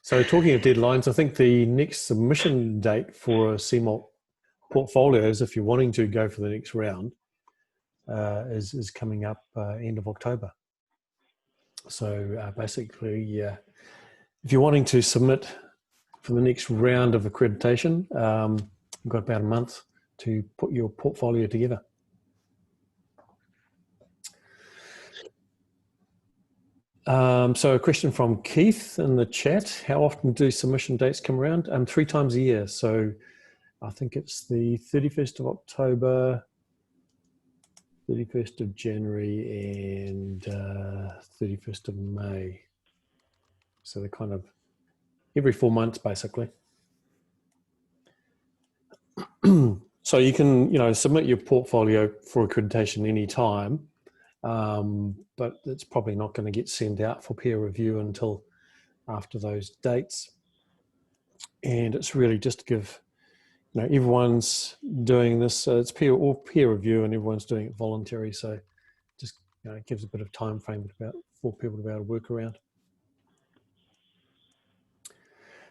So talking of deadlines, I think the next submission date for a CMOLT portfolios, if you're wanting to go for the next round, is coming up end of October. So basically, if you're wanting to submit for the next round of accreditation, you've got about a month to put your portfolio together. So a question from Keith in the chat: how often do submission dates come around? 3 times a year. So I think it's the 31st of October, 31st of January, and 31st of May. So they're kind of every 4 months, basically. So you can, submit your portfolio for accreditation any time, but it's probably not going to get sent out for peer review until after those dates. And it's really just to give, everyone's doing this. It's peer review, and everyone's doing it voluntary. So just it gives a bit of time frame for people to be able to work around.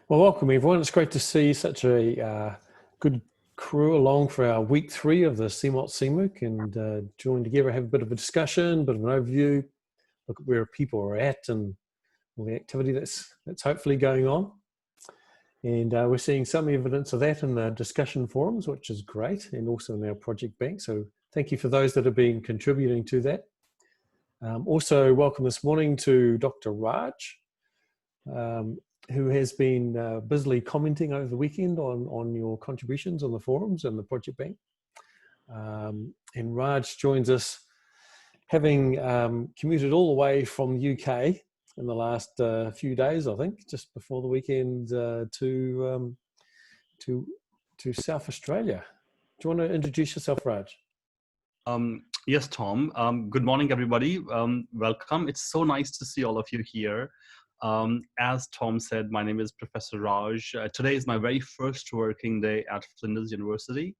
Well, welcome everyone. It's great to see such a good crew along for our week 3 of the CMOLT CMOOC, and join together, have a bit of a discussion, bit of an overview, look at where people are at and all the activity that's hopefully going on. And we're seeing some evidence of that in the discussion forums, which is great, and also in our project bank. So thank you for those that have been contributing to that. Also welcome this morning to Dr. Raj, who has been busily commenting over the weekend on your contributions on the forums and the project bank. And Raj joins us having commuted all the way from the UK in the last few days, I think, just before the weekend, to South Australia. Do you want to introduce yourself, Raj? Yes, Tom. Good morning, everybody. Welcome. It's so nice to see all of you here. As Tom said, my name is Professor Raj. Today is my very first working day at Flinders University,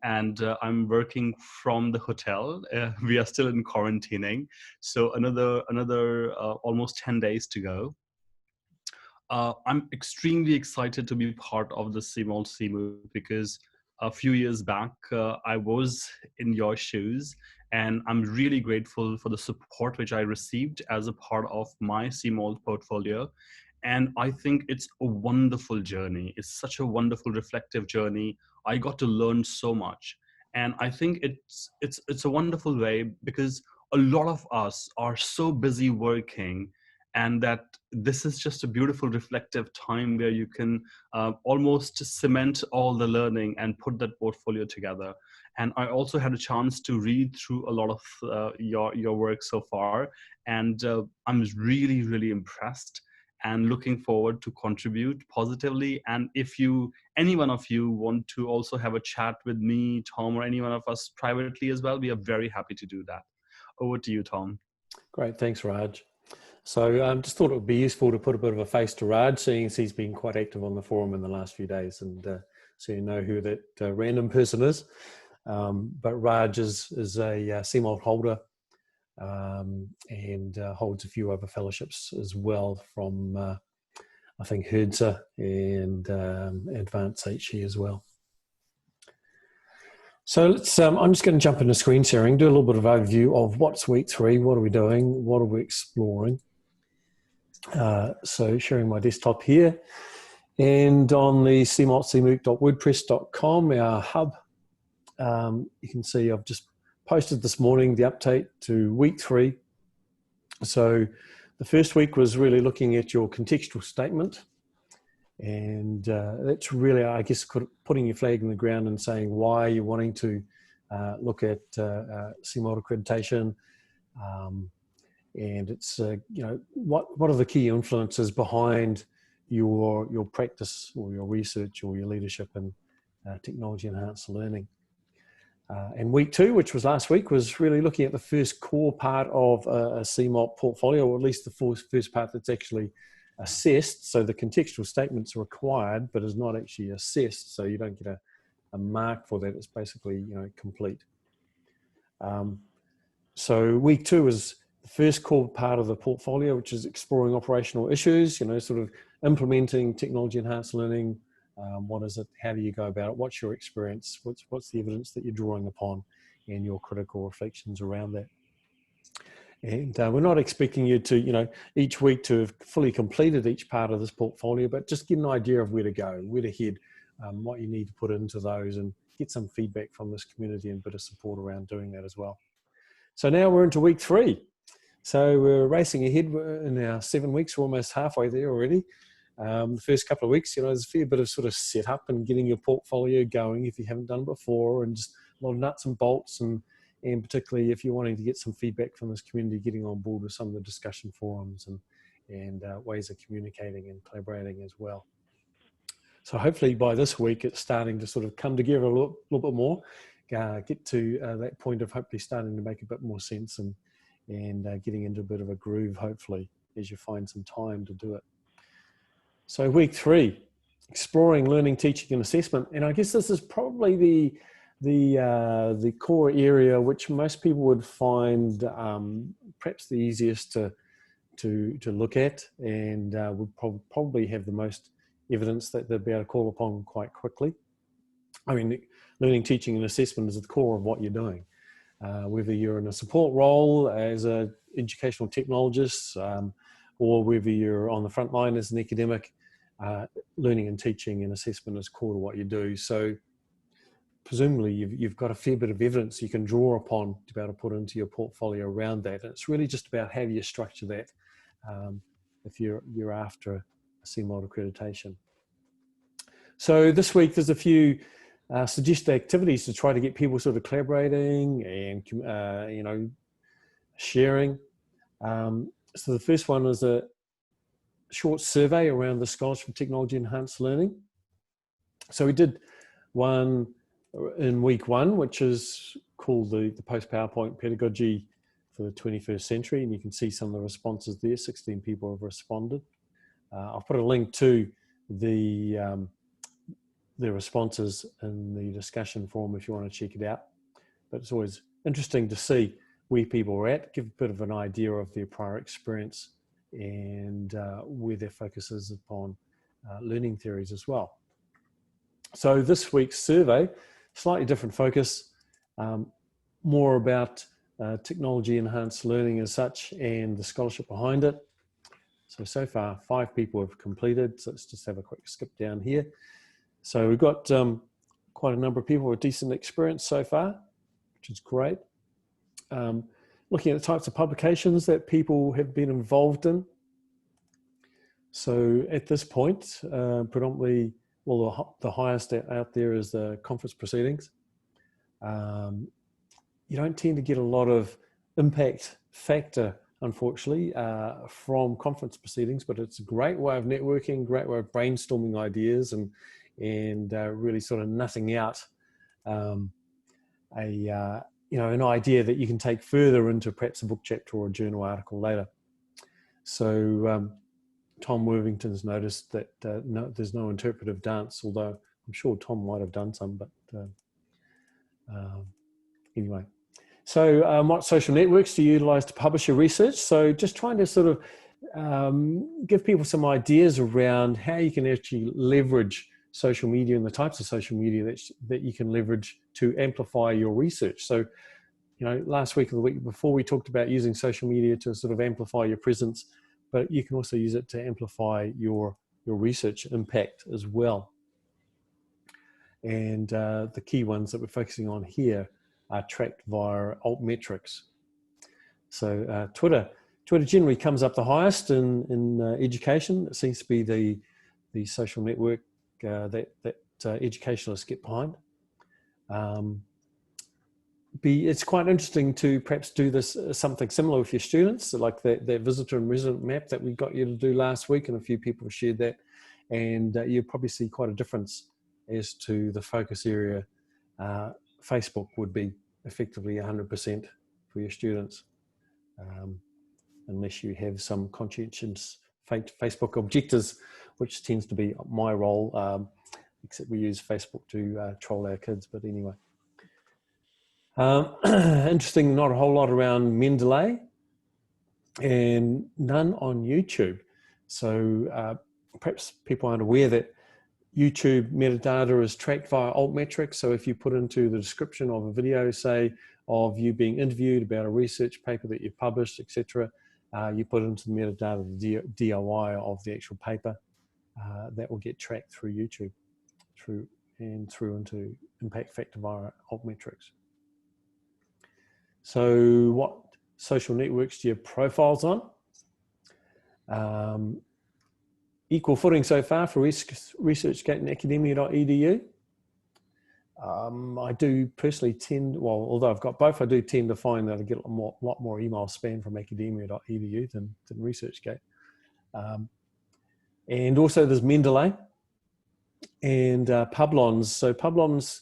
and I'm working from the hotel. We are still in quarantining, so another almost 10 days to go. I'm extremely excited to be part of the CMOLT CMOOC because a few years back, I was in your shoes, and I'm really grateful for the support which I received as a part of my CMOLT portfolio. And I think it's a wonderful journey. It's such a wonderful reflective journey. I got to learn so much. And I think it's a wonderful way because a lot of us are so busy working, and that this is just a beautiful reflective time where you can almost cement all the learning and put that portfolio together. And I also had a chance to read through a lot of your work so far, and I'm really, really impressed and looking forward to contribute positively. And if any one of you want to also have a chat with me, Tom, or any one of us privately as well, we are very happy to do that. Over to you, Tom. Great, thanks, Raj. So just thought it would be useful to put a bit of a face to Raj, seeing as he's been quite active on the forum in the last few days, and so you know who that random person is. But Raj is a CMOLT holder, and holds a few other fellowships as well from, I think, HERDSA and Advanced HE as well. So let's, I'm just going to jump into screen sharing, do a little bit of overview of what's week 3, what are we doing, what are we exploring. So sharing my desktop here, and on the cmoltcmooc.wordpress.com, our hub, you can see I've just posted this morning the update to week 3. So the first week was really looking at your contextual statement, and that's really, I guess, putting your flag in the ground and saying why you're wanting to look at CMOLT accreditation. And it's, what are the key influences behind your practice or your research or your leadership in technology enhanced learning. And week 2, which was last week, was really looking at the first core part of a CMOLT portfolio, or at least the first part that's actually assessed. So the contextual statement's required, but is not actually assessed. So you don't get a mark for that. It's basically, complete. So week 2 is the first core part of the portfolio, which is exploring operational issues, sort of implementing technology enhanced learning. What is it? How do you go about it? What's your experience? What's the evidence that you're drawing upon, and your critical reflections around that? And we're not expecting you to, each week to have fully completed each part of this portfolio, but just get an idea of where to go, where to head, what you need to put into those, and get some feedback from this community and a bit of support around doing that as well. So now we're into week 3. So we're racing ahead in our 7 weeks. We're almost halfway there already. The first couple of weeks, there's a fair bit of sort of setup and getting your portfolio going if you haven't done it before, and just a lot of nuts and bolts, and particularly if you're wanting to get some feedback from this community, getting on board with some of the discussion forums and ways of communicating and collaborating as well. So hopefully by this week, it's starting to sort of come together a little bit more, get to that point of hopefully starting to make a bit more sense and getting into a bit of a groove, hopefully, as you find some time to do it. So week 3, exploring learning, teaching and assessment. And I guess this is probably the core area which most people would find perhaps the easiest to look at, and would probably have the most evidence that they'll be able to call upon quite quickly. I mean, learning, teaching and assessment is the core of what you're doing. Whether you're in a support role as an educational technologist, or whether you're on the front line as an academic, learning and teaching and assessment is core to what you do. So presumably you've got a fair bit of evidence you can draw upon to be able to put into your portfolio around that. And it's really just about how do you structure that if you're after a CMOD accreditation. So this week there's a few suggested activities to try to get people sort of collaborating and sharing. So the first one is a short survey around the Scholarship for Technology Enhanced Learning. So we did one in week 1, which is called the Post-PowerPoint Pedagogy for the 21st Century, and you can see some of the responses there. 16 people have responded. I'll put a link to the responses in the discussion forum if you want to check it out. But it's always interesting to see where people are at, give a bit of an idea of their prior experience, and where their focus is upon learning theories as well. So this week's survey, slightly different focus, more about technology enhanced learning as such and the scholarship behind it. So far 5 people have completed, so let's just have a quick skip down here. So we've got quite a number of people with decent experience so far, which is great. Looking at the types of publications that people have been involved in. So at this point, predominantly, well, the highest out there is the conference proceedings. You don't tend to get a lot of impact factor, unfortunately, from conference proceedings, but it's a great way of networking, great way of brainstorming ideas and really sort of nutting out an idea that you can take further into perhaps a book chapter or a journal article later. So Tom Worthington's noticed that no, there's no interpretive dance, although I'm sure Tom might have done some, but anyway. So what social networks do you utilize to publish your research? So just trying to sort of give people some ideas around how you can actually leverage social media and the types of social media that you can leverage to amplify your research. So, last week or the week before, we talked about using social media to sort of amplify your presence, but you can also use it to amplify your research impact as well. And the key ones that we're focusing on here are tracked via altmetrics. So Twitter generally comes up the highest in education. It seems to be the social network that educationalists get behind. It's quite interesting to perhaps do this something similar with your students, so like that visitor and resident map that we got you to do last week, and a few people shared that, and you'll probably see quite a difference as to the focus area. Facebook would be effectively 100% for your students, unless you have some conscientious Facebook objectors, which tends to be my role, except we use Facebook to troll our kids, but anyway. Interesting, not a whole lot around Mendeley. and none on YouTube. So perhaps people aren't aware that YouTube metadata is tracked via altmetrics. So if you put into the description of a video, say, of you being interviewed about a research paper that you've published, etc., you put into the metadata the DOI of the actual paper, that will get tracked through YouTube, through into impact factor via altmetrics. So what social networks do you have profiles on? Equal footing so far for ResearchGate and academia.edu. I do personally tend, well, although I've got both, I do tend to find that I get a lot more email spam from academia.edu than ResearchGate. And also there's Mendeley and Publons. So Publons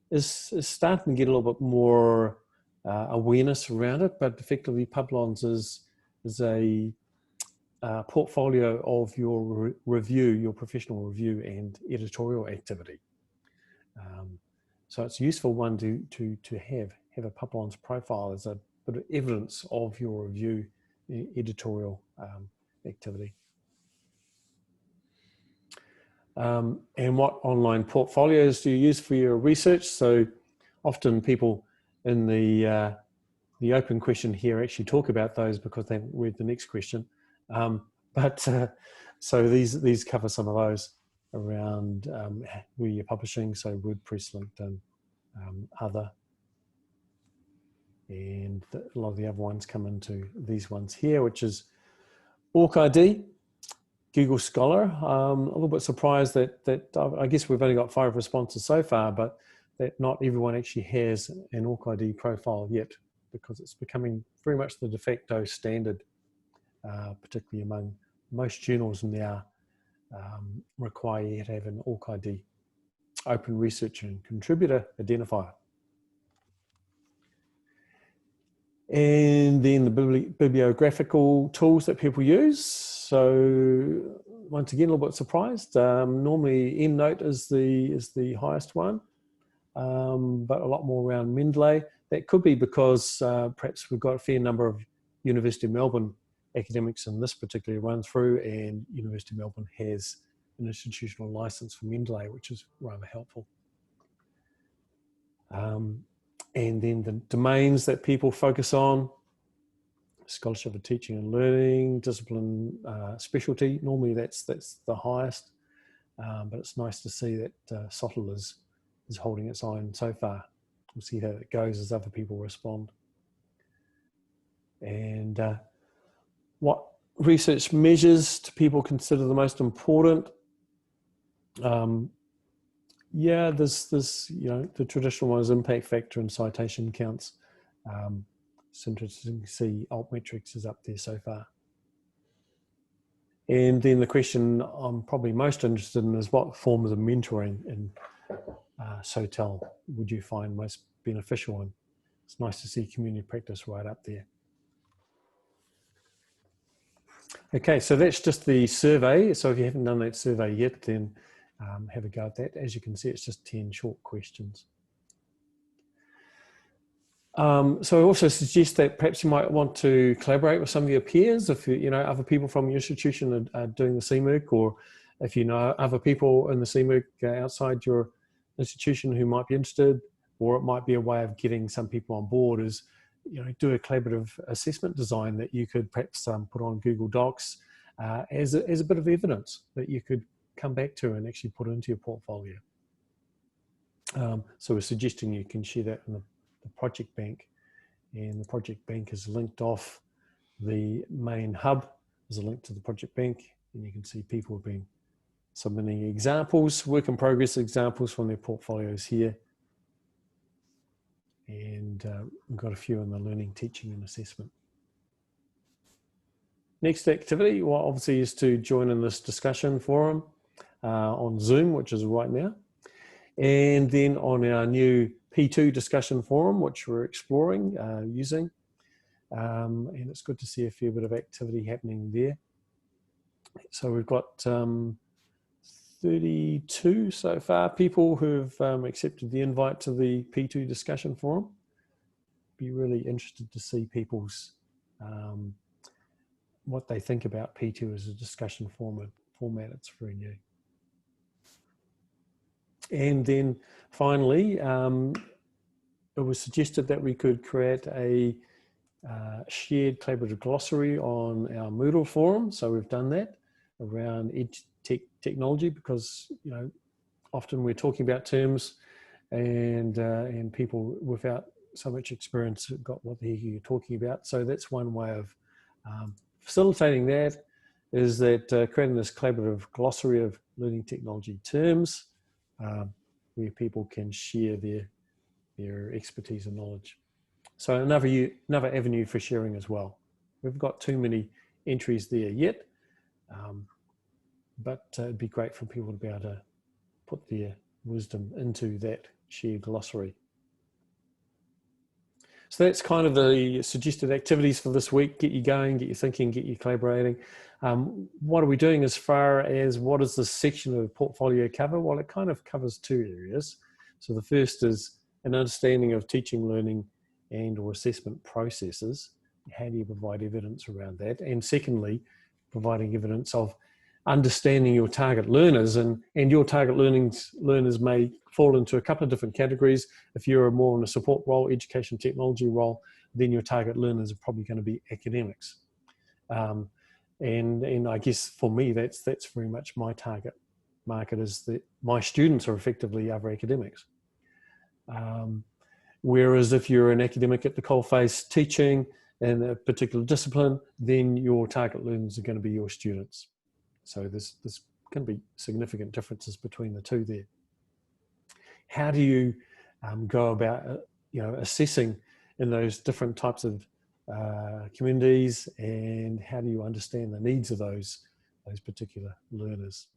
is starting to get a little bit more awareness around it, but effectively Publons is a portfolio of your review, your professional review and editorial activity. So it's a useful one to have a Publons profile as a bit of evidence of your review editorial activity. And what online portfolios do you use for your research? So often people in the open question here actually talk about those because they read the next question. So these cover some of those around where you're publishing, so WordPress, LinkedIn, other, and a lot of the other ones come into these ones here, which is OrcID, Google Scholar. A little bit surprised that I guess we've only got 5 responses so far, but that not everyone actually has an OrcID profile yet, because it's becoming very much the de facto standard, particularly among most journals now require you to have an OrcID, Open Research and Contributor Identifier. And then the bibliographical tools that people use. So once again, a little bit surprised. Normally EndNote is the highest one, but a lot more around Mendeley. That could be because perhaps we've got a fair number of University of Melbourne academics in this particular run through, and University of Melbourne has an institutional license for Mendeley, which is rather helpful. And then the domains that people focus on: scholarship of teaching and learning, discipline, specialty. Normally that's the highest, but it's nice to see that SOTL is holding its own so far. We'll see how it goes as other people respond. And what research measures do people consider the most important? Yeah, there's the traditional one is impact factor and citation counts. It's interesting to see altmetrics is up there so far. And then the question I'm probably most interested in is what forms of mentoring in SOTL would you find most beneficial? And it's nice to see community practice right up there. Okay, so that's just the survey. So if you haven't done that survey yet, then have a go at that. As you can see, it's just 10 short questions. So I also suggest that perhaps you might want to collaborate with some of your peers. If you know other people from your institution are doing the CMOOC, or if you know other people in the CMOOC outside your institution who might be interested, or it might be a way of getting some people on board, is do a collaborative assessment design that you could perhaps put on Google Docs as a bit of evidence that you could come back to and actually put into your portfolio. So we're suggesting you can share that in the project bank, and the project bank is linked off the main hub. There's a link to the project bank, and you can see people have been submitting examples, work in progress examples from their portfolios here. And we've got a few in the learning, teaching and assessment. Next activity, well, obviously, is to join in this discussion forum on Zoom, which is right now. And then on our new P2 discussion forum, which we're exploring using. And it's good to see a fair bit of activity happening there. So we've got 32 so far people who've accepted the invite to the P2 discussion forum. Be really interested to see people's what they think about P2 as a discussion format. It's very new. And then finally, it was suggested that we could create a shared collaborative glossary on our Moodle forum. So we've done that around technology, because often we're talking about terms and people without so much experience have got what the heck you're talking about. So that's one way of facilitating that, is that creating this collaborative glossary of learning technology terms where people can share their expertise and knowledge. So another avenue for sharing as well. We've got too many entries there yet, but it'd be great for people to be able to put their wisdom into that shared glossary. So that's kind of the suggested activities for this week. Get you going, get you thinking, get you collaborating. What are we doing as far as what is this section of portfolio cover? Well, it kind of covers two areas. So the first is an understanding of teaching, learning, and or assessment processes. How do you provide evidence around that? And secondly, providing evidence of understanding your target learners, and your target learners may fall into a couple of different categories. If you're more in a support role, education technology role, then your target learners are probably going to be academics. And I guess for me, that's very much my target market, is that my students are effectively other academics. Whereas if you're an academic at the coalface teaching in a particular discipline, then your target learners are going to be your students. So there's going to be significant differences between the two there. How do you go about assessing in those different types of communities, and how do you understand the needs of those particular learners?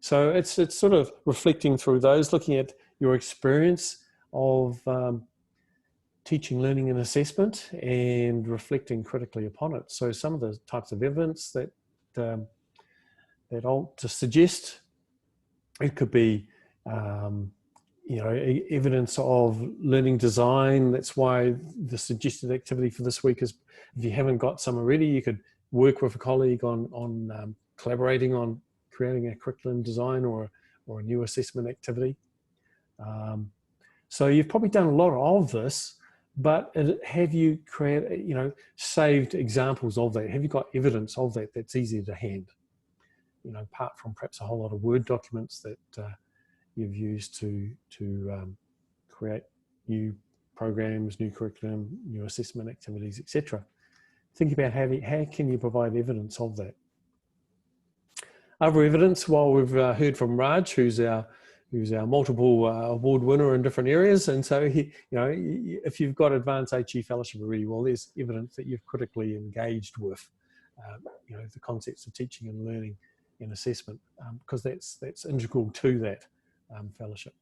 So it's sort of reflecting through those, looking at your experience of teaching, learning, and assessment, and reflecting critically upon it. So some of the types of evidence that I'll just suggest, it could be evidence of learning design. That's why the suggested activity for this week is, if you haven't got some already, you could work with a colleague on collaborating on creating a curriculum design or a new assessment activity. So you've probably done a lot of this, but have you created, saved examples of that? Have you got evidence of that that's easier to hand? Apart from perhaps a whole lot of Word documents that you've used to create new programs, new curriculum, new assessment activities, etc. Think about how can you provide evidence of that. Other evidence, well, we've heard from Raj, who's our multiple award winner in different areas, and so if you've got advanced HE fellowship already, well, there's evidence that you've critically engaged with the concepts of teaching and learning and assessment, because that's integral to that fellowship.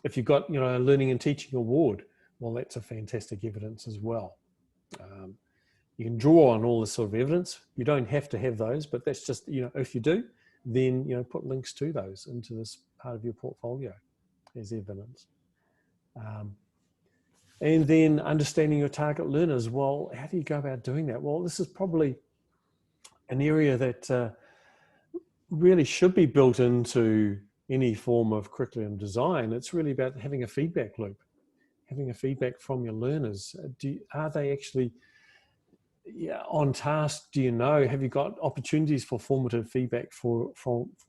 If you've got a learning and teaching award, well, that's a fantastic evidence as well. You can draw on all this sort of evidence. You don't have to have those, but that's just, if you do, then put links to those into this part of your portfolio as evidence. And then understanding your target learners. Well, how do you go about doing that? Well, this is probably an area that really should be built into any form of curriculum design. It's really about having a feedback loop, having a feedback from your learners. Are they actually on task? Do have you got opportunities for formative feedback for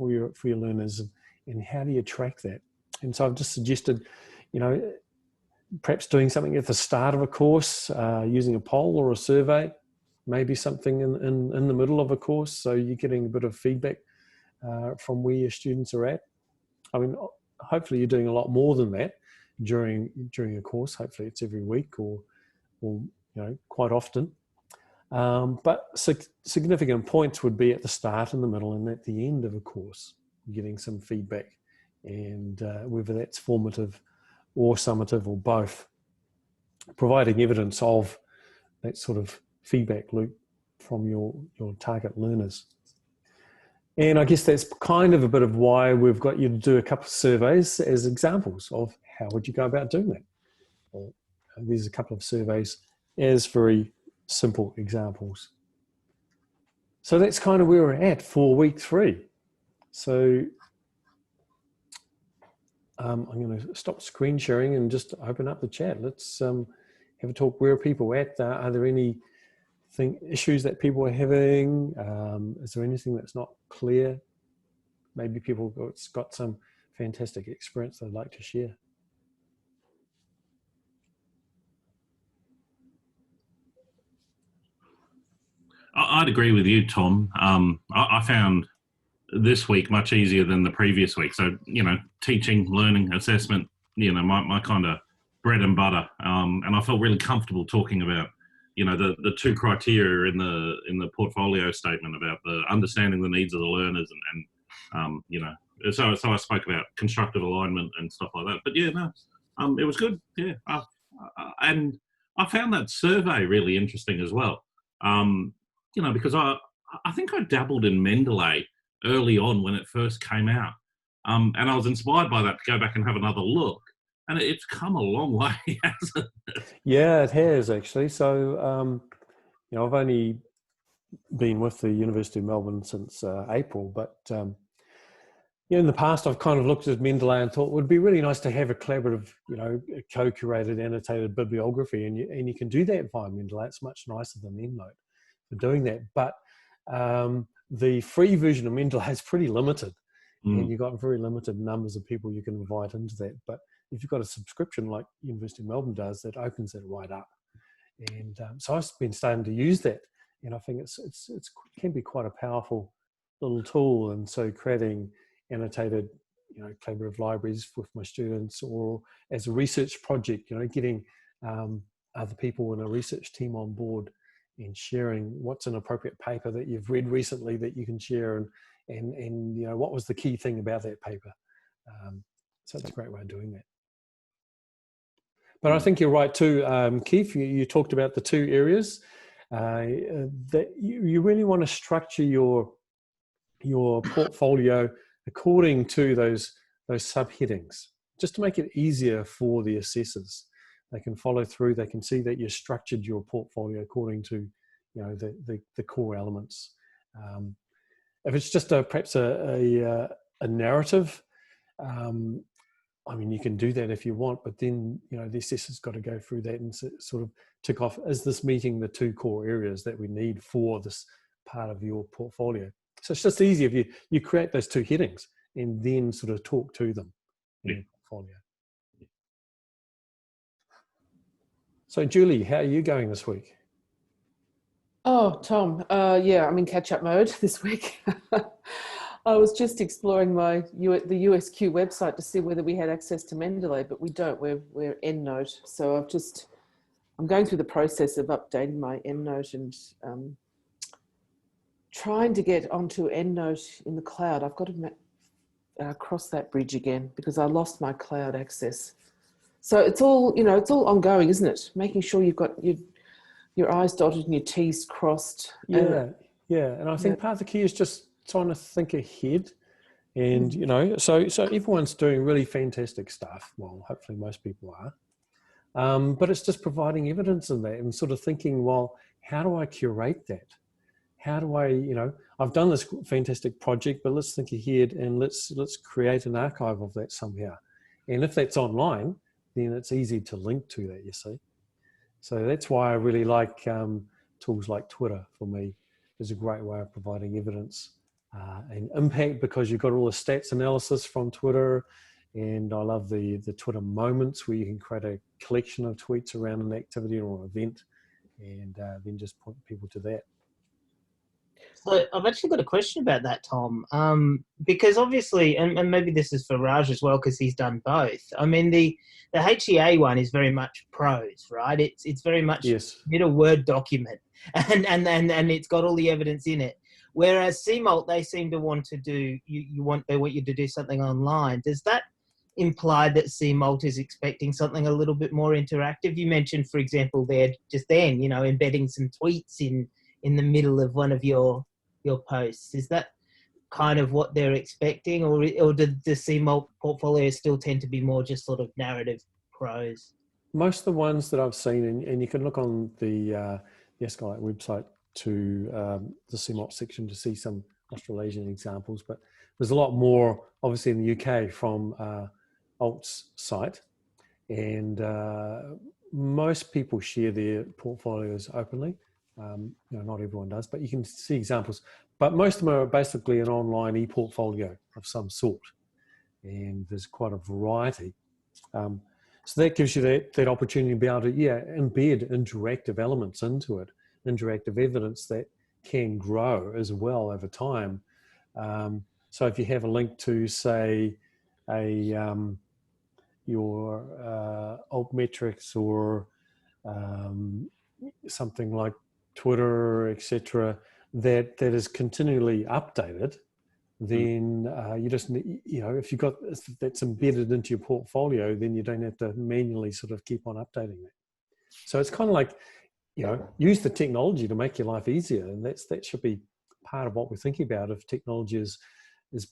your learners, and how do you track that? And so I've just suggested, perhaps doing something at the start of a course, using a poll or a survey, maybe something in the middle of a course, so you're getting a bit of feedback from where your students are at. I mean, hopefully you're doing a lot more than that during a course. Hopefully it's every week or quite often. But significant points would be at the start, in the middle, and at the end of a course, getting some feedback, and whether that's formative or summative or both, providing evidence of that sort of feedback loop from your target learners. And I guess that's kind of a bit of why we've got you to do a couple of surveys as examples of how would you go about doing that. Well, there's a couple of surveys as very simple examples. So that's kind of where we're at for week 3. So I'm going to stop screen sharing and just open up the chat. Let's have a talk. Where are people at? Are there any issues that people are having? Is there anything that's not clear? Maybe people got some fantastic experience they'd like to share. I'd agree with you, Tom. I found this week much easier than the previous week. So, teaching, learning, assessment, my kind of bread and butter. And I felt really comfortable talking about, the 2 criteria in the portfolio statement about the understanding the needs of the learners and so I spoke about constructive alignment and stuff like that. But it was good. Yeah. And I found that survey really interesting as well. Because I think I dabbled in Mendeley early on when it first came out. And I was inspired by that to go back and have another look. And it's come a long way, hasn't it? Yeah, it has actually. So, I've only been with the University of Melbourne since April, but in the past I've kind of looked at Mendeley and thought it would be really nice to have a collaborative, a co-curated, annotated bibliography, and you can do that via Mendeley. It's much nicer than EndNote for doing that. But the free version of Mendeley is pretty limited, and you've got very limited numbers of people you can invite into that. But if you've got a subscription like University of Melbourne does, that opens it right up. And so I've been starting to use that, and I think it can be quite a powerful little tool. And so creating annotated, collaborative libraries with my students, or as a research project, getting other people in a research team on board and sharing what's an appropriate paper that you've read recently that you can share, and what was the key thing about that paper. So it's a great way of doing that. But I think you're right too, Keith. You talked about the 2 areas that you really want to structure your portfolio according to those subheadings, just to make it easier for the assessors. They can follow through. They can see that you structured your portfolio according to, the core elements. If it's just perhaps a narrative, you can do that if you want, but then, the assessor's got to go through that and sort of tick off, is this meeting the 2 core areas that we need for this part of your portfolio? So it's just easy if you create those 2 headings and then sort of talk to them in your portfolio. So Julie, how are you going this week? Oh, Tom, I'm in catch-up mode this week. I was just exploring the USQ website to see whether we had access to Mendeley, but we don't. We're EndNote, so I'm going through the process of updating my EndNote and trying to get onto EndNote in the cloud. I've got to cross that bridge again because I lost my cloud access. So it's all ongoing, isn't it? Making sure you've got your I's dotted and your T's crossed. Yeah. And I think part of the key is just trying to think ahead. And, so everyone's doing really fantastic stuff. Well, hopefully most people are. But it's just providing evidence in that and sort of thinking, well, how do I curate that? How do I, I've done this fantastic project, but let's think ahead and let's create an archive of that somehow. And if that's online, then it's easy to link to that, you see. So that's why I really like tools like Twitter. For me, is a great way of providing evidence and impact, because you've got all the stats analysis from Twitter. And I love the Twitter moments where you can create a collection of tweets around an activity or an event, and then just point people to that. So I've actually got a question about that, Tom, because obviously, and maybe this is for Raj as well, because he's done both. I mean, the HEA one is very much prose, right? It's very much a bit of Word document, and it's got all the evidence in it. Whereas CMALT, they seem to want to do they want you to do something online. Does that imply that CMALT is expecting something a little bit more interactive? You mentioned, for example, there just then, embedding some tweets in the middle of one of your posts. Is that kind of what they're expecting, or did the CMALT portfolio still tend to be more just sort of narrative prose? Most of the ones that I've seen, and you can look on the the Escalate website to the CMOT section to see some Australasian examples, but there's a lot more obviously in the UK from Alt's site, and most people share their portfolios openly. Not everyone does, but you can see examples. But most of them are basically an online e-portfolio of some sort, and there's quite a variety. So that gives you that opportunity to be able to embed interactive elements into it, interactive evidence that can grow as well over time. So if you have a link to, say, your altmetrics or something like Twitter, etc., that is continually updated, then you just need, if you've got that's embedded into your portfolio, then you don't have to manually sort of keep on updating it. So it's kind of like, use the technology to make your life easier, and that should be part of what we're thinking about. If technology is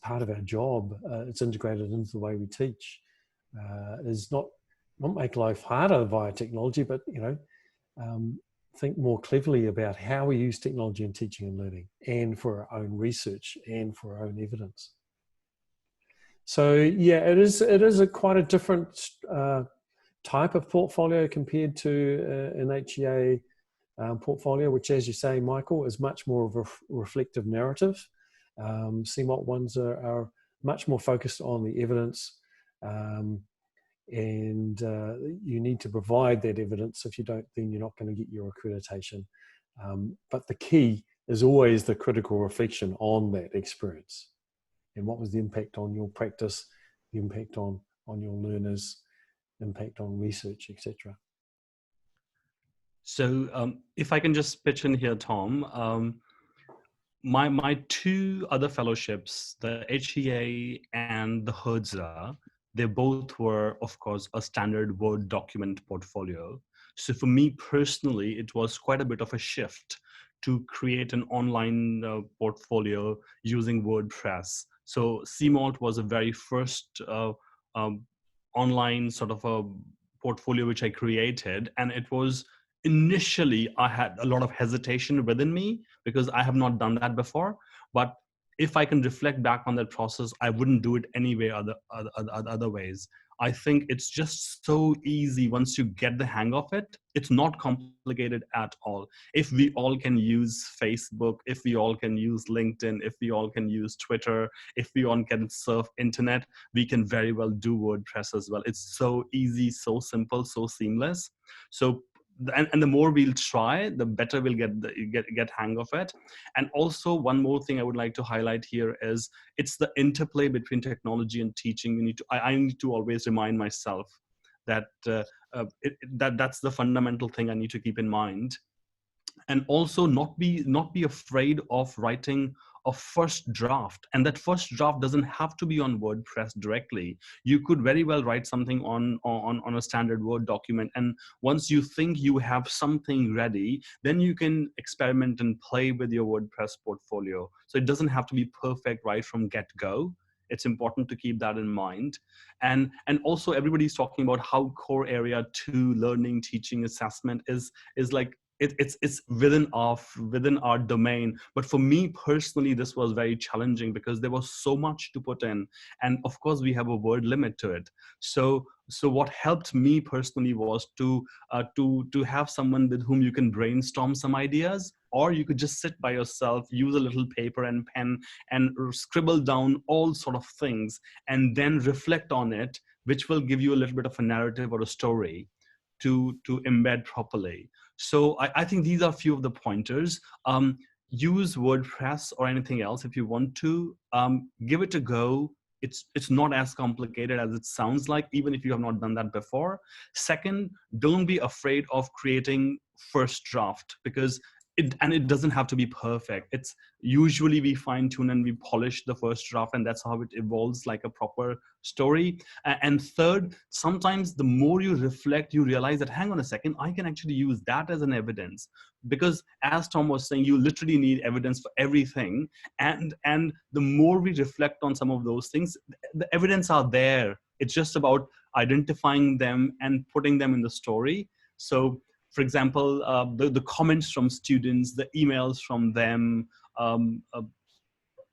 part of our job, it's integrated into the way we teach. Is not make life harder via technology, but think more cleverly about how we use technology in teaching and learning, and for our own research and for our own evidence. So yeah, it is quite a different type of portfolio compared to an HEA portfolio, which, as you say, Michael, is much more of a reflective narrative. CMOT ones are much more focused on the evidence, and you need to provide that evidence. If you don't, then you're not going to get your accreditation. But the key is always the critical reflection on that experience, and what was the impact on your practice, the impact on your learners, impact on research, etc. So if I can just pitch in here, Tom, my two other fellowships, the HEA and the HERDSA, they both were, of course, a standard Word document portfolio. So for me personally, it was quite a bit of a shift to create an online portfolio using WordPress. So CMOT was the very first online sort of a portfolio which I created, and it was initially I had a lot of hesitation within me because I have not done that before. But if I can reflect back on that process, I wouldn't do it anyway other ways. I think it's just so easy once you get the hang of it. It's not complicated at all. If we all can use Facebook, if we all can use LinkedIn, if we all can use Twitter, if we all can surf internet, we can very well do WordPress as well. It's so easy, so simple, so seamless. So and the more we'll try, the better we'll get hang of it. And also one more thing I would like to highlight here is it's the interplay between technology and teaching. I need to always remind myself that that's the fundamental thing I need to keep in mind. And also not be afraid of writing a first draft. And that first draft doesn't have to be on WordPress directly. You could very well write something on a standard Word document. And once you think you have something ready, then you can experiment and play with your WordPress portfolio. So it doesn't have to be perfect right from get-go. It's important to keep that in mind. And also everybody's talking about how core area 2 learning, teaching, assessment is like, it's within our domain. But for me personally, this was very challenging because there was so much to put in, and of course we have a word limit to it. So what helped me personally was to have someone with whom you can brainstorm some ideas, or you could just sit by yourself, use a little paper and pen and scribble down all sort of things, and then reflect on it, which will give you a little bit of a narrative or a story to embed properly. So I think these are a few of the pointers. Use WordPress or anything else if you want to. Give it a go. It's not as complicated as it sounds like, even if you have not done that before. Second, don't be afraid of creating first draft, because it doesn't have to be perfect. It's usually we fine tune and we polish the first draft, and that's how it evolves like a proper story. And third, sometimes the more you reflect, you realize that, hang on a second, I can actually use that as an evidence. Because as Tom was saying, you literally need evidence for everything. And the more we reflect on some of those things, the evidence are there. It's just about identifying them and putting them in the story. So For example, the comments from students, the emails from them,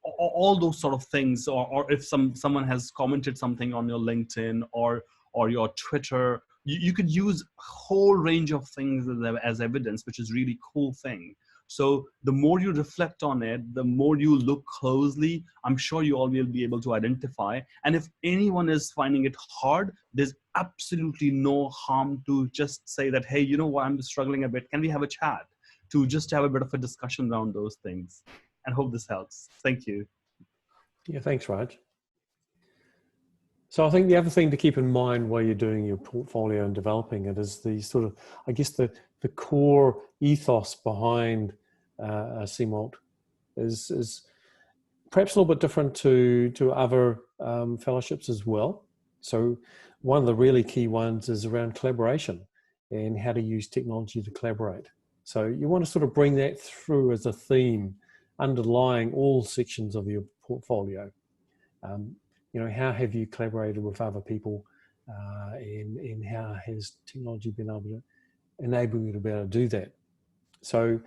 all those sort of things, or if someone has commented something on your LinkedIn or your Twitter, you could use a whole range of things as evidence, which is really cool thing. So the more you reflect on it, the more you look closely, I'm sure you all will be able to identify. And if anyone is finding it hard, there's absolutely no harm to just say that, hey, you know what, I'm struggling a bit. Can we have a chat? To just have a bit of a discussion around those things. And hope this helps. Thank you. Yeah, thanks, Raj. So I think the other thing to keep in mind while you're doing your portfolio and developing it is the sort of, I guess, the core ethos behind CMALT is perhaps a little bit different to other fellowships as well. So one of the really key ones is around collaboration and how to use technology to collaborate. So you want to sort of bring that through as a theme underlying all sections of your portfolio. You know, how have you collaborated with other people, and how has technology been able to enable you to be able to do that? So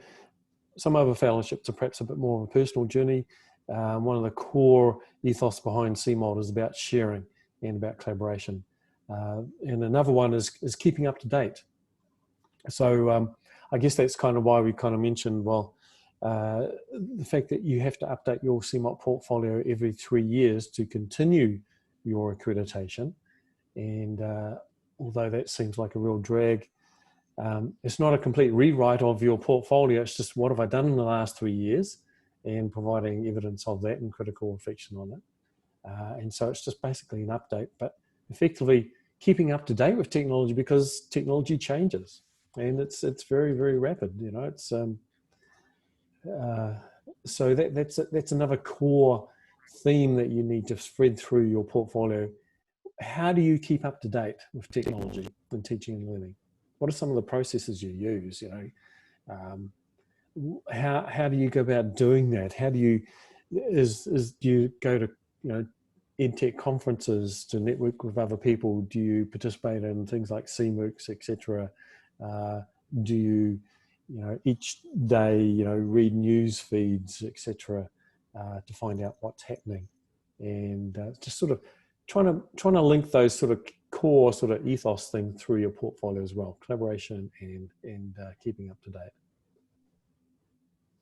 some other fellowships are perhaps a bit more of a personal journey. One of the core ethos behind CMALT is about sharing and about collaboration. And another one is keeping up to date. So I guess that's kind of why we kind of mentioned, well, the fact that you have to update your CMALT portfolio every 3 years to continue your accreditation. And although that seems like a real drag, it's not a complete rewrite of your portfolio. It's just what have I done in the last 3 years and providing evidence of that and critical reflection on it. And so it's just basically an update, but effectively keeping up to date with technology, because technology changes and it's very, very rapid. You know, it's so that's another core theme that you need to spread through your portfolio. How do you keep up to date with technology in teaching and learning? What are some of the processes you use? You know, how do you go about doing that? How do you do you go to, you know, EdTech conferences to network with other people? Do you participate in things like CMOOCs, etc.? Do you, you know, each day, you know, read news feeds, etc., to find out what's happening, and just sort of trying to link those sort of core sort of ethos thing through your portfolio as well, collaboration and keeping up to date.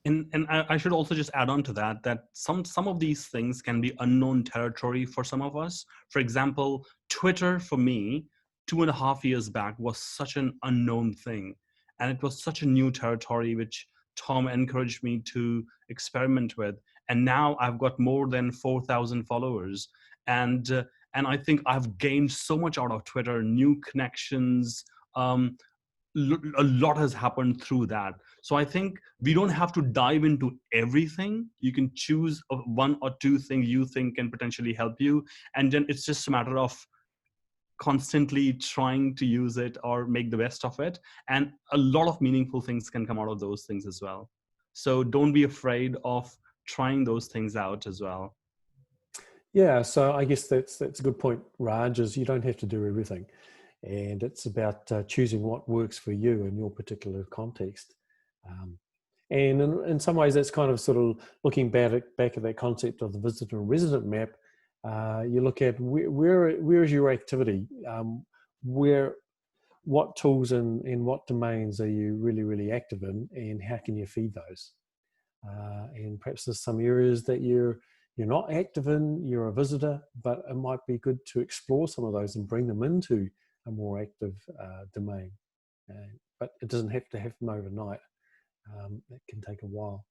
And I should also just add on to that some of these things can be unknown territory for some of us. For example, Twitter for me 2.5 years back was such an unknown thing, and it was such a new territory which Tom encouraged me to experiment with. And now I've got more than 4,000 followers, and I think I've gained so much out of Twitter, new connections. A lot has happened through that. So I think we don't have to dive into everything. You can choose one or two things you think can potentially help you. And then it's just a matter of constantly trying to use it or make the best of it. And a lot of meaningful things can come out of those things as well. So don't be afraid of trying those things out as well. Yeah, so I guess that's a good point, Raj, is you don't have to do everything. And it's about choosing what works for you in your particular context. And in some ways, that's kind of sort of looking back at that concept of the visitor and resident map. You look at where is your activity? What tools and what domains are you really, really active in, and how can you feed those? And perhaps there's some areas that you're not active in, you're a visitor, but it might be good to explore some of those and bring them into a more active domain. But it doesn't have to happen overnight. It can take a while.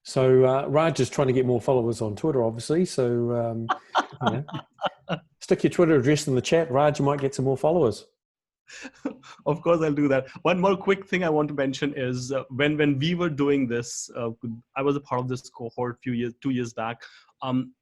So Raj is trying to get more followers on Twitter, obviously. So you know, stick your Twitter address in the chat, Raj, you might get some more followers. Of course, I'll do that. One more quick thing I want to mention is when we were doing this, I was a part of this cohort 2 years back.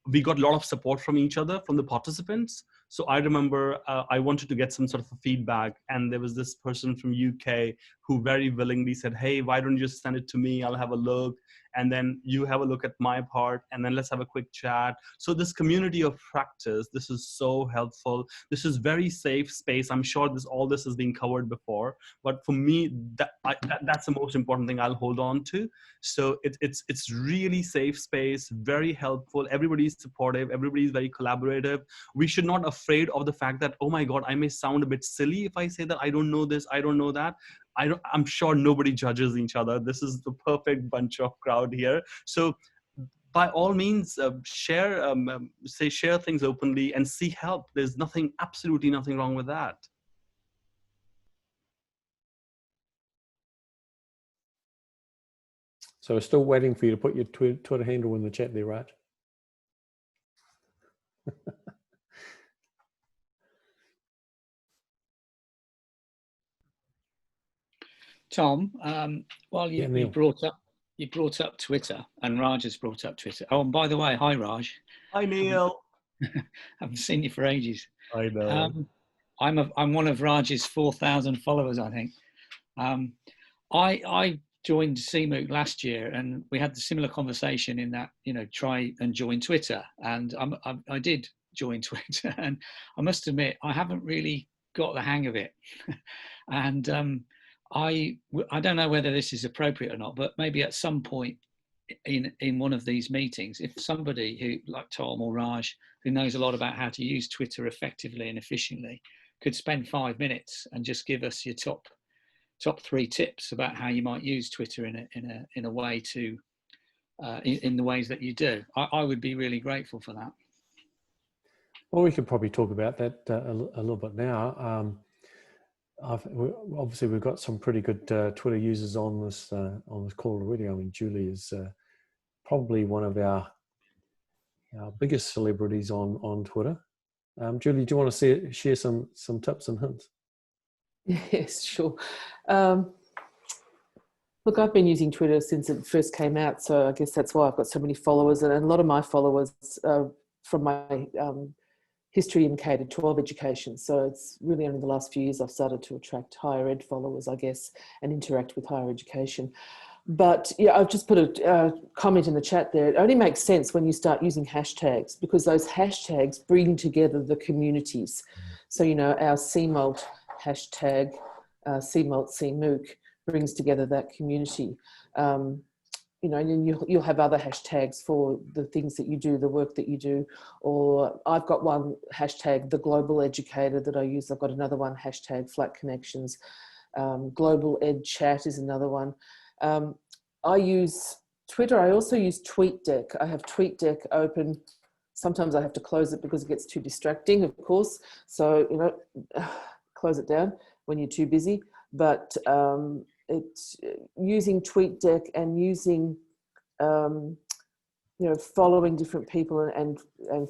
We got a lot of support from each other, from the participants. So I remember I wanted to get some sort of a feedback, and there was this person from UK who very willingly said, hey, why don't you send it to me? I'll have a look. and then you have a look at my part, and then let's have a quick chat. So this community of practice, this is so helpful. This is very safe space. I'm sure all this has been covered before, but for me, that's the most important thing I'll hold on to. So it's really safe space, very helpful. Everybody's supportive. Everybody's very collaborative. We should not afraid of the fact that, oh my God, I may sound a bit silly if I say that I don't know this, I don't know that. I'm sure nobody judges each other. This is the perfect bunch of crowd here. So by all means, share things openly and seek help. There's absolutely nothing wrong with that. So we're still waiting for you to put your Twitter handle in the chat there, Raj. Tom, while you brought up Twitter, and Raj has brought up Twitter. Oh, and by the way, hi Raj. Hi Neil. Haven't seen you for ages. I know. I'm one of Raj's 4,000 followers, I think. I joined CMOOC last year, and we had the similar conversation in that, try and join Twitter, and I did join Twitter, and I must admit I haven't really got the hang of it, and I don't know whether this is appropriate or not, but maybe at some point in one of these meetings, if somebody who, like Tom or Raj, who knows a lot about how to use Twitter effectively and efficiently, could spend 5 minutes and just give us your top 3 tips about how you might use Twitter in a way to in the ways that you do, I would be really grateful for that. Well, we could probably talk about that a little bit now. Obviously, we've got some pretty good Twitter users on this call already. I mean, Julie is probably one of our biggest celebrities on Twitter. Julie, do you want to share some tips and hints? Yes, sure. Look, I've been using Twitter since it first came out, so I guess that's why I've got so many followers, and a lot of my followers are from my history in K-12 education. So it's really only the last few years I've started to attract higher ed followers, I guess, and interact with higher education. But yeah, I've just put a comment in the chat there. It only makes sense when you start using hashtags, because those hashtags bring together the communities. So, our CMOLT hashtag, CMOLT CMOOC, brings together that community. And you'll have other hashtags for the things that you do, the work that you do. Or I've got one hashtag, the global educator, that I use. I've got another one, hashtag flat connections. Global ed chat is another one. I use Twitter. I also use TweetDeck. I have TweetDeck open. Sometimes I have to close it because it gets too distracting, of course. So, close it down when you're too busy. But it's using TweetDeck and using, following different people and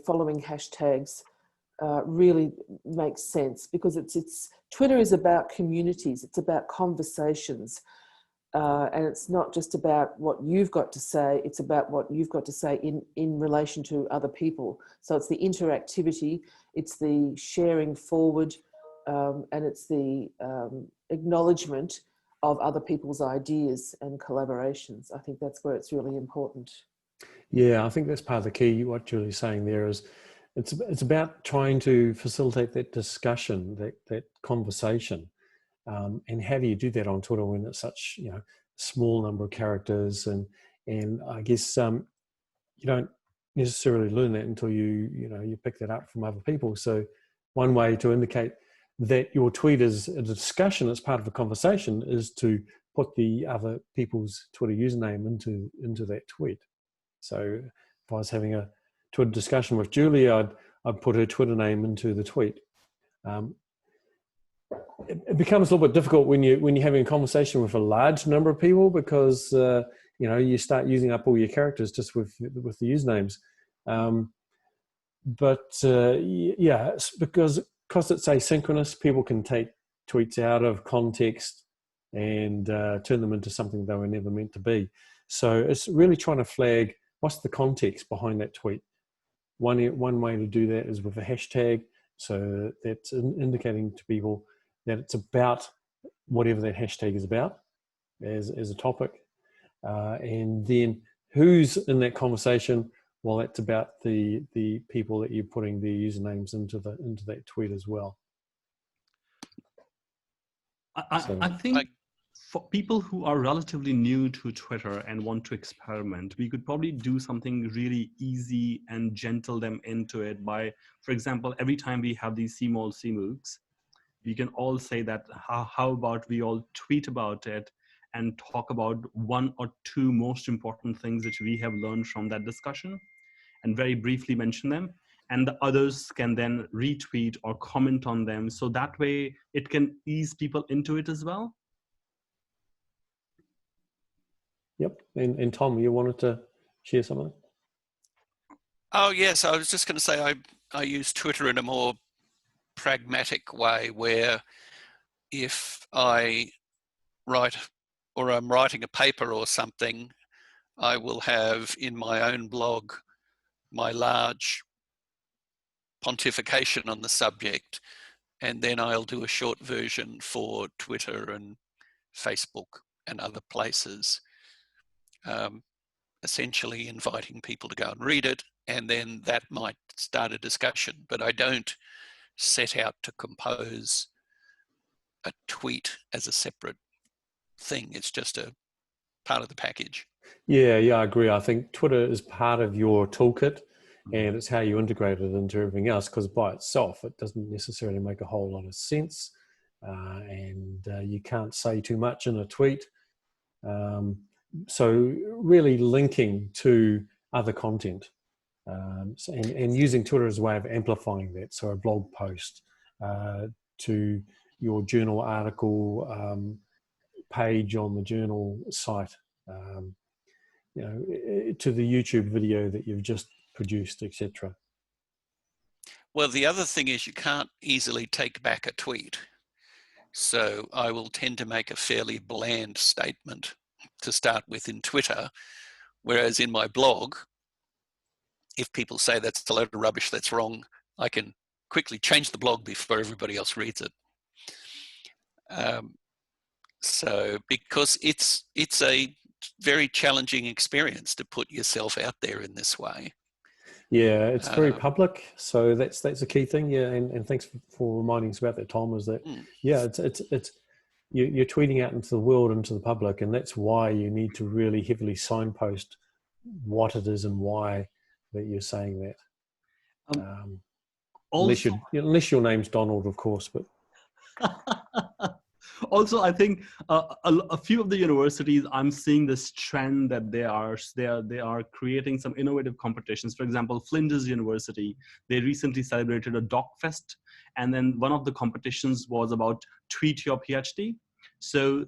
following hashtags really makes sense, because it's Twitter is about communities. It's about conversations. And it's not just about what you've got to say, it's about what you've got to say in relation to other people. So it's the interactivity, it's the sharing forward, and it's the acknowledgement of other people's ideas and collaborations. I think that's where it's really important. Yeah, I think that's part of the key. What Julie's saying there is it's about trying to facilitate that discussion, that conversation. And how do you do that on Twitter when it's such small number of characters, and I guess you don't necessarily learn that until you pick that up from other people. So one way to indicate that your tweet is a discussion, it's part of a conversation, is to put the other people's Twitter username into that tweet. So if I was having a Twitter discussion with Julie, I'd put her Twitter name into the tweet. It becomes a little bit difficult when you're having a conversation with a large number of people, because you start using up all your characters just with the usernames. Yeah, it's because it's asynchronous, people can take tweets out of context and turn them into something they were never meant to be. So it's really trying to flag what's the context behind that tweet. One way to do that is with a hashtag, so that's indicating to people that it's about whatever that hashtag is about as a topic. And then who's in that conversation. Well, that's about the people that you're putting their usernames into that tweet as well. I think for people who are relatively new to Twitter and want to experiment, we could probably do something really easy and gentle them into it by, for example, every time we have these CMOL CMOOCs, we can all say that, how about we all tweet about it and talk about one or two most important things that we have learned from that discussion, and very briefly mention them, and the others can then retweet or comment on them. So that way it can ease people into it as well. Yep. And Tom, you wanted to share something? Oh, yes. I was just going to say I use Twitter in a more pragmatic way, where if I write or I'm writing a paper or something, I will have in my own blog my large pontification on the subject, and then I'll do a short version for Twitter and Facebook and other places, essentially inviting people to go and read it, and then that might start a discussion. But I don't set out to compose a tweet as a separate thing. It's just a part of the package. Yeah, I agree. I think Twitter is part of your toolkit, and it's how you integrate it into everything else, because by itself, it doesn't necessarily make a whole lot of sense. And you can't say too much in a tweet. So really linking to other content and using Twitter as a way of amplifying that. So a blog post to your journal article page on the journal site, to the YouTube video that you've just produced, etc. Well, the other thing is you can't easily take back a tweet. So I will tend to make a fairly bland statement to start with in Twitter, whereas in my blog, if people say that's a load of rubbish, that's wrong, I can quickly change the blog before everybody else reads it. So because it's a very challenging experience to put yourself out there in this way. Yeah, it's very public, so that's a key thing. Yeah, and thanks for reminding us about that, Tom. Is that it's you're tweeting out into the world, into the public, and that's why you need to really heavily signpost what it is and why that you're saying that. Unless your name's Donald, of course, but. Also, I think a few of the universities, I'm seeing this trend that they are creating some innovative competitions. For example, Flinders University, they recently celebrated a doc fest, and then one of the competitions was about tweet your PhD. So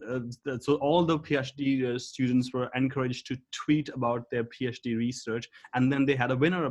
all the PhD students were encouraged to tweet about their PhD research, and then they had a winner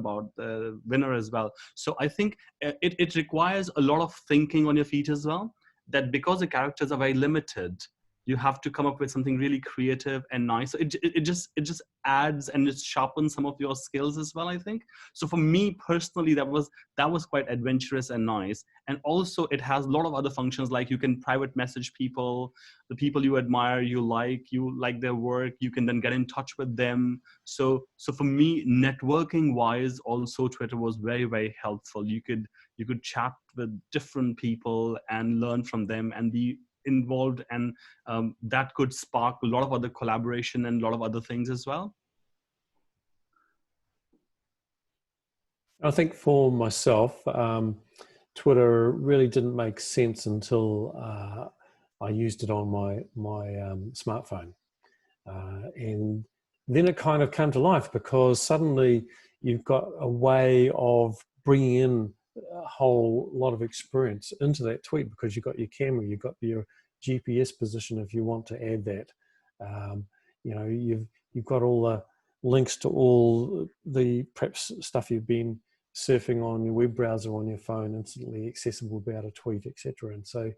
as well. So I think it requires a lot of thinking on your feet as well. That because the characters are very limited, you have to come up with something really creative and nice. So it just adds and it sharpens some of your skills as well, I think. So for me personally, that was quite adventurous and nice. And also it has a lot of other functions, like you can private message people, the people you admire, you like their work, you can then get in touch with them. So for me, networking wise, also Twitter was very, very helpful. You could chat with different people and learn from them and be involved, and that could spark a lot of other collaboration and a lot of other things as well. I think for myself, Twitter really didn't make sense until I used it on my smartphone, and then it kind of came to life because suddenly you've got a way of bringing in a whole lot of experience into that tweet, because you've got your camera, you've got your GPS position if you want to add that. You've got all the links to all the perhaps stuff you've been surfing on your web browser on your phone, instantly accessible about a tweet, etc. And so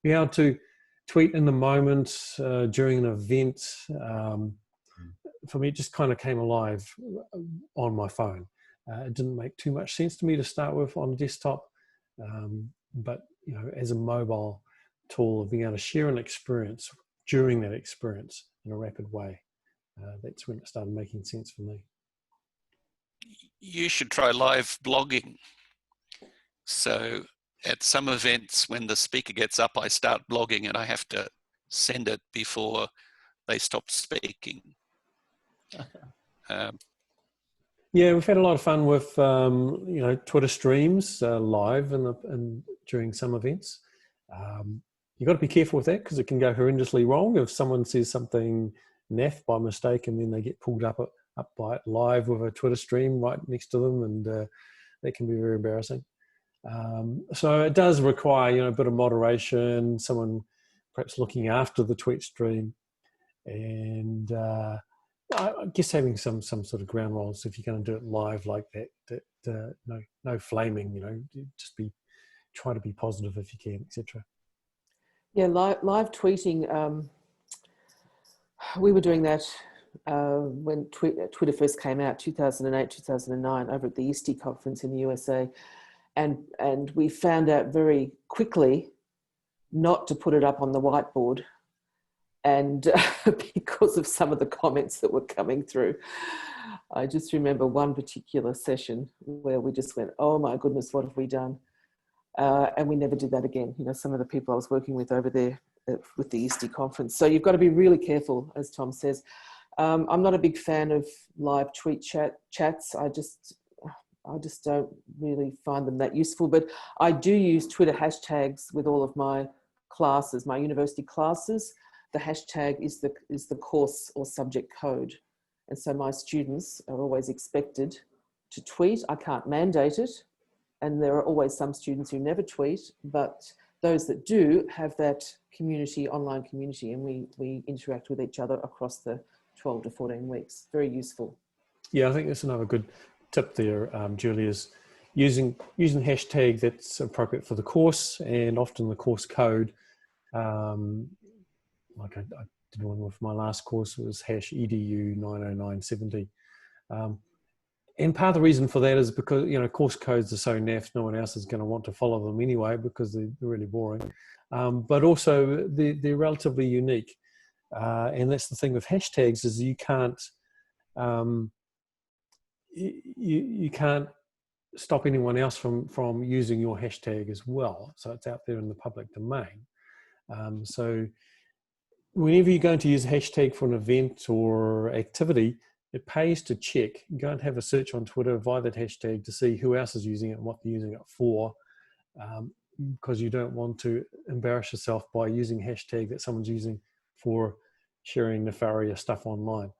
be able to tweet in the moment during an event, for me, it just kind of came alive on my phone. It didn't make too much sense to me to start with on a desktop, but as a mobile tool of being able to share an experience during that experience in a rapid way, that's when it started making sense for me. You should try live blogging. So at some events, when the speaker gets up, I start blogging and I have to send it before they stop speaking. Yeah, we've had a lot of fun with Twitter streams live and during some events. You've got to be careful with that because it can go horrendously wrong. If someone says something naff by mistake and then they get pulled up by it live with a Twitter stream right next to them, and that can be very embarrassing. So it does require a bit of moderation, someone perhaps looking after the tweet stream, and I guess having some sort of ground rules if you're going to do it live like that. No flaming, just try to be positive if you can, etc. Yeah, live tweeting. We were doing that when Twitter first came out, 2008, 2009, over at the ISTE conference in the USA. And we found out very quickly not to put it up on the whiteboard, and because of some of the comments that were coming through. I just remember one particular session where we just went, oh my goodness, what have we done? And we never did that again. Some of the people I was working with over there with the ISTE conference. So you've got to be really careful, as Tom says. I'm not a big fan of live tweet chats. I just don't really find them that useful, but I do use Twitter hashtags with all of my classes, my university classes. The hashtag is the course or subject code. And so my students are always expected to tweet. I can't mandate it. And there are always some students who never tweet, but those that do have that community, online community, and we interact with each other across the 12 to 14 weeks. Very useful. Yeah, I think that's another good tip there, Julie, is using hashtag that's appropriate for the course, and often the course code. Like I did one with my last course, was #edu 90970. And part of the reason for that is because, course codes are so naff, no one else is going to want to follow them anyway because they're really boring. But also they're relatively unique. And that's the thing with hashtags, is you can't you can't stop anyone else from using your hashtag as well. So it's out there in the public domain. So whenever you're going to use a hashtag for an event or activity, it pays to check. Go and have a search on Twitter via that hashtag to see who else is using it and what they're using it for, because you don't want to embarrass yourself by using a hashtag that someone's using for sharing nefarious stuff online.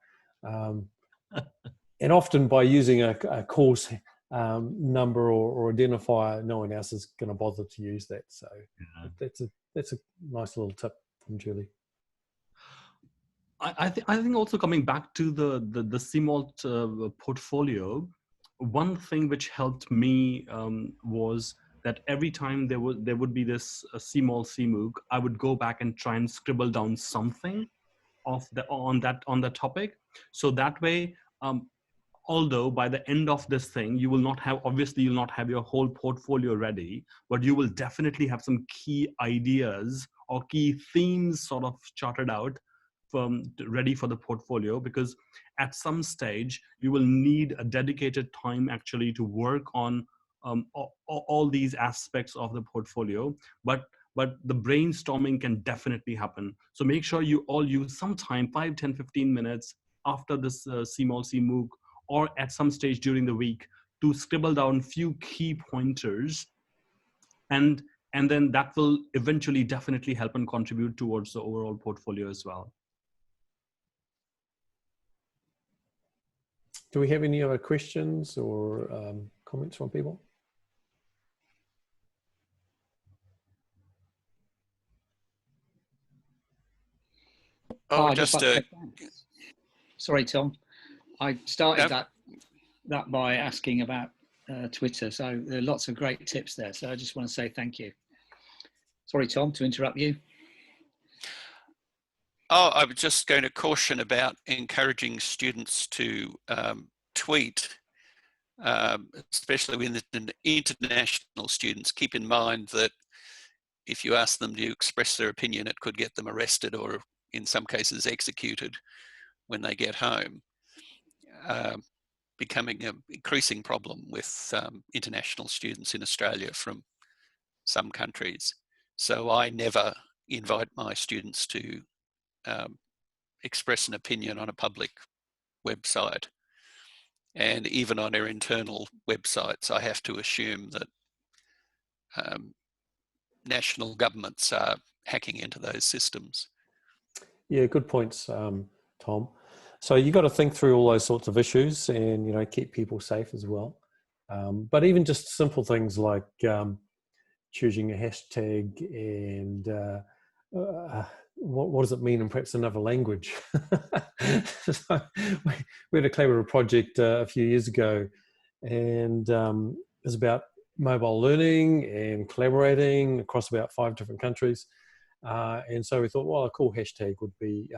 And often by using a course number or identifier, no one else is going to bother to use that. So that's a nice little tip from Julie. I think also coming back to the CMALT portfolio, one thing which helped me was that every time there would be this CMALT CMOOC, I would go back and try and scribble down something on the topic. So that way, although by the end of this thing, you'll not have your whole portfolio ready, but you will definitely have some key ideas or key themes sort of charted out, ready for the portfolio, because at some stage you will need a dedicated time actually to work on all these aspects of the portfolio, but the brainstorming can definitely happen. So make sure you all use some time, 5, 10, 15 minutes after this CMALT CMOOC, or at some stage during the week, to scribble down few key pointers, and then that will eventually definitely help and contribute towards the overall portfolio as well. Do we have any other questions or comments from people? Sorry, Tom. I started that by asking about Twitter. So there are lots of great tips there. So I just want to say thank you. Sorry, Tom, to interrupt you. Oh, I was just going to caution about encouraging students to tweet, especially with international students. Keep in mind that if you ask them to express their opinion, it could get them arrested or in some cases executed. when they get home, becoming an increasing problem with international students in Australia from some countries. So I never invite my students to express an opinion on a public website. And even on our internal websites, I have to assume that national governments are hacking into those systems. Yeah, good points, Tom. So you got to think through all those sorts of issues and, you know, keep people safe as well. But even just simple things like choosing a hashtag and what does it mean in perhaps another language? So we had a clever project a few years ago, and it was about mobile learning and collaborating across about 5 different countries. And so we thought, well, a cool hashtag would be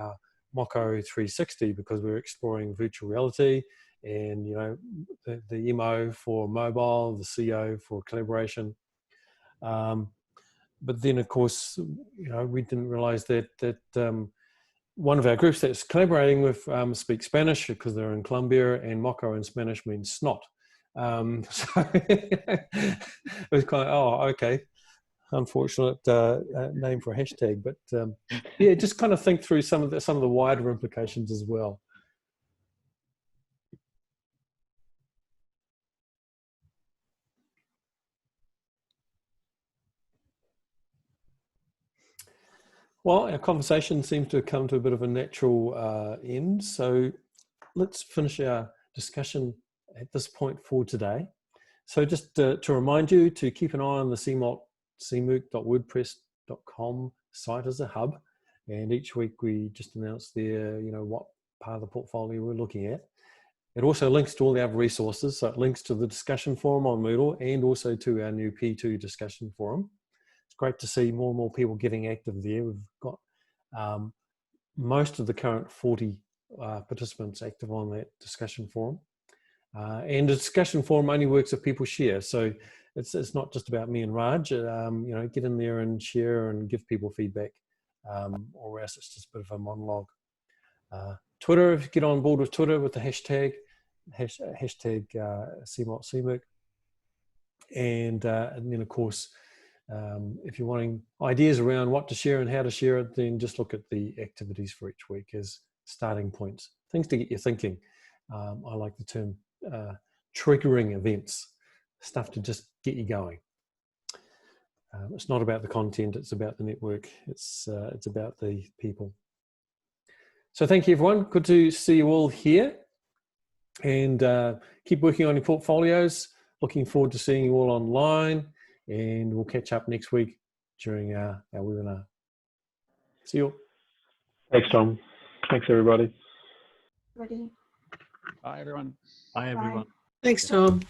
Moko360, because we were exploring virtual reality, and, you know, the MO for mobile, the CO for collaboration. But then, of course, you know, we didn't realize that one of our groups that's collaborating with speaks Spanish, because they're in Colombia, and Moko in Spanish means snot. So it was kind of, oh, okay, unfortunate name for a hashtag. But yeah, just kind of think through some of the wider implications as well. Well, our conversation seems to have come to a bit of a natural end. So let's finish our discussion at this point for today. So just to remind you to keep an eye on the cmooc.wordpress.com site as a hub. And each week we just announce there, you know, what part of the portfolio we're looking at. It also links to all the other resources. So it links to the discussion forum on Moodle and also to our new P2 discussion forum. It's great to see more and more people getting active there. We've got most of the current 40 participants active on that discussion forum. And the discussion forum only works if people share. So it's not just about me and Raj. You know, get in there and share and give people feedback, or else it's just a bit of a monologue. Twitter, if you get on board with Twitter with the hashtag CMOC. And then, of course, if you're wanting ideas around what to share and how to share it, then just look at the activities for each week as starting points, things to get you thinking. I like the term triggering events, stuff to just get you going. It's not about the content, it's about the network, it's about the people. So thank you, everyone. Good to see you all here, and keep working on your portfolios. Looking forward to seeing you all online, and we'll catch up next week during our webinar. See you all. Thanks, Tom. Thanks, everybody. Ready? Bye, everyone. Bye, everyone. Thanks, Tom.